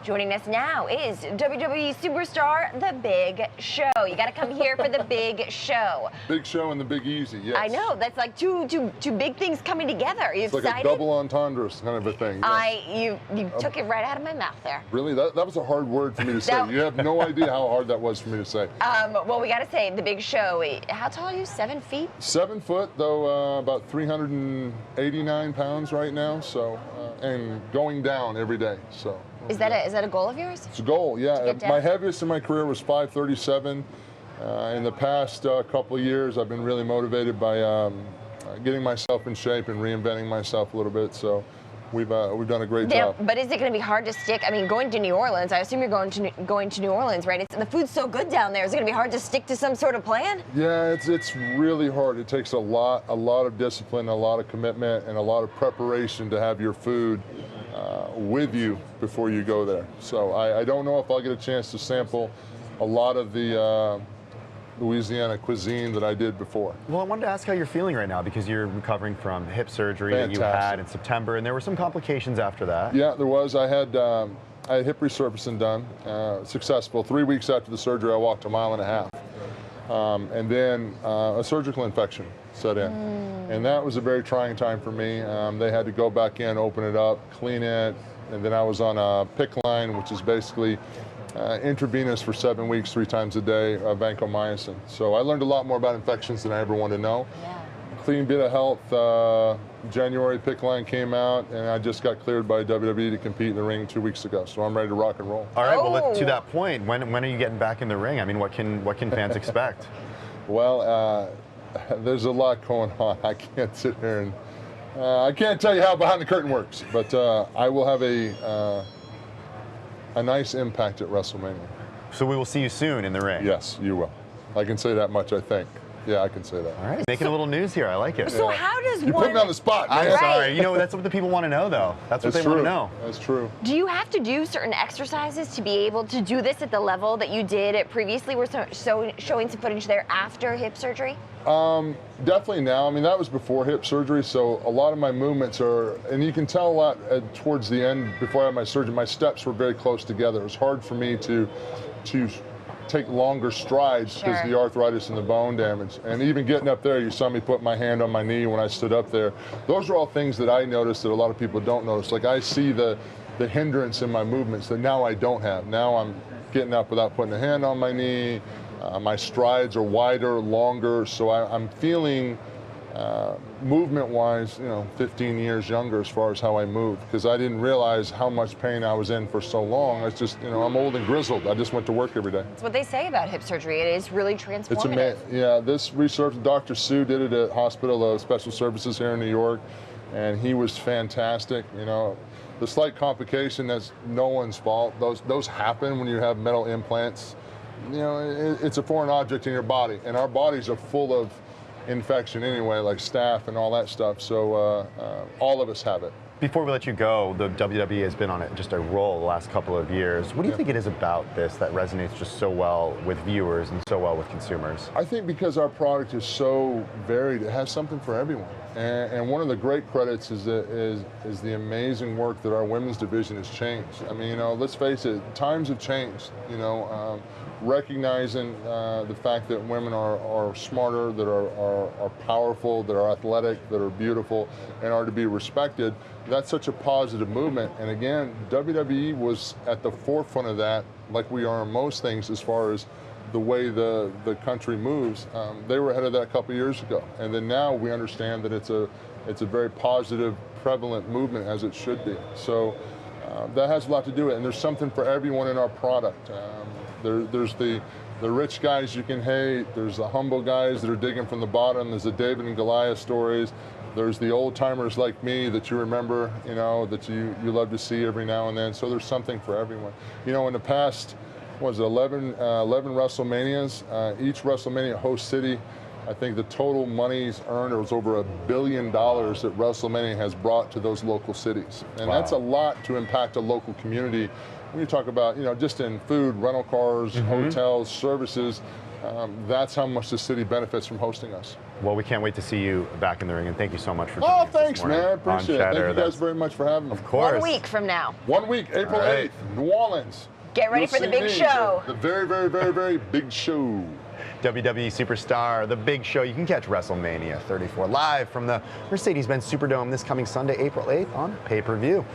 Joining us now is WWE Superstar The Big Show. You got to come here for The Big Show. Big Show and the Big Easy, yes. I know, that's like two big things coming together. Are you it's excited? Like a double entendre kind of a thing. Yes. You took it right out of my mouth there. Really? That was a hard word for me to say. You have no idea how hard that was for me to say. Well, we got to say, The Big Show, how tall are you, 7 feet? 7 foot, though about 389 pounds right now, so, and going down every day, so. Is that a goal of yours? It's a goal, yeah. My heaviest in my career was 537. In the past couple of years, I've been really motivated by getting myself in shape and reinventing myself a little bit. So we've done a great job. But is it going to be hard to stick? I mean, going to New Orleans, I assume you're going to New Orleans, right? The food's so good down there. Is it going to be hard to stick to some sort of plan? Yeah, it's really hard. It takes a lot of discipline, a lot of commitment, and a lot of preparation to have your food with you before you go there. So I don't know if I'll get a chance to sample a lot of the Louisiana cuisine that I did before. Well, I wanted to ask how you're feeling right now because you're recovering from hip surgery that you had in September, and there were some complications after that. Yeah, there was. I had hip resurfacing done, successful. 3 weeks after the surgery, I walked 1.5 miles. And then a surgical infection set in. And that was a very trying time for me. They had to go back in, open it up, clean it, and then I was on a PICC line, which is basically intravenous for 7 weeks, 3 times a day, vancomycin. So I learned a lot more about infections than I ever wanted to know. Yeah. Clean bit of health. January, PICC line came out, and I just got cleared by WWE to compete in the ring 2 weeks ago. So I'm ready to rock and roll. All right. Well, to that point, when are you getting back in the ring? I mean, what can fans expect? Well, there's a lot going on. I can't sit here and I can't tell you how behind the curtain works, but I will have a nice impact at WrestleMania. So we will see you soon in the ring. Yes, you will. I can say that much, I think. Yeah, I can say that. All right, making a little news here. I like it. So how does you put me on the spot, man. I'm sorry. You know, that's what the people want to know, though. That's what they want to know. That's true. Do you have to do certain exercises to be able to do this at the level that you did it previously? We're showing some footage there after hip surgery. Definitely now. I mean, that was before hip surgery, so a lot of my movements are, and you can tell a lot towards the end before I had my surgery, my steps were very close together. It was hard for me to take longer strides because of the arthritis and the bone damage. And even getting up there, you saw me put my hand on my knee when I stood up there. Those are all things that I noticed that a lot of people don't notice. Like I see the hindrance in my movements that now I don't have. Now I'm getting up without putting a hand on my knee. My strides are wider, longer, so I'm feeling movement-wise, 15 years younger as far as how I move, because I didn't realize how much pain I was in for so long. It's just, I'm old and grizzled. I just went to work every day. That's what they say about hip surgery. It is really transformative. It's amazing. Yeah, this research, Dr. Sue did it at Hospital of Special Services here in New York, and he was fantastic. The slight complication, that's no one's fault. Those happen when you have metal implants. It's a foreign object in your body, and our bodies are full of infection anyway, like staph and all that stuff, so all of us have it. Before we let you go, the WWE has been on just a roll the last couple of years. What do you think it is about this that resonates just so well with viewers and so well with consumers? I think because our product is so varied, it has something for everyone. And one of the great credits is the amazing work that our women's division has changed. I mean, let's face it, times have changed. Recognizing the fact that women are smarter, that are powerful, that are athletic, that are beautiful, and are to be respected. That's such a positive movement. And again, WWE was at the forefront of that, like we are in most things as far as the way the country moves. They were ahead of that a couple years ago. And then now we understand that it's a very positive, prevalent movement, as it should be. So that has a lot to do with it. And there's something for everyone in our product. There's the rich guys you can hate. There's the humble guys that are digging from the bottom. There's the David and Goliath stories. There's the old timers like me that you remember, that you love to see every now and then. So there's something for everyone. In the past, what was it, 11 WrestleManias? Each WrestleMania host city, I think the total monies earned was over $1 billion that WrestleMania has brought to those local cities. And that's a lot to impact a local community when you talk about, just in food, rental cars, hotels, services, that's how much the city benefits from hosting us. Well, we can't wait to see you back in the ring, and thank you so much for joining us this Thanks, morning man. Appreciate it. Cheddar. Thank you guys very much for having me. Of course. 1 week from now. 1 week, April All right. 8th, New Orleans. Get ready You'll for the see big me, show. The very, very, very, very big show. WWE Superstar, The Big Show. You can catch Wrestlemania 34 live from the Mercedes-Benz Superdome this coming Sunday, April 8th on pay-per-view.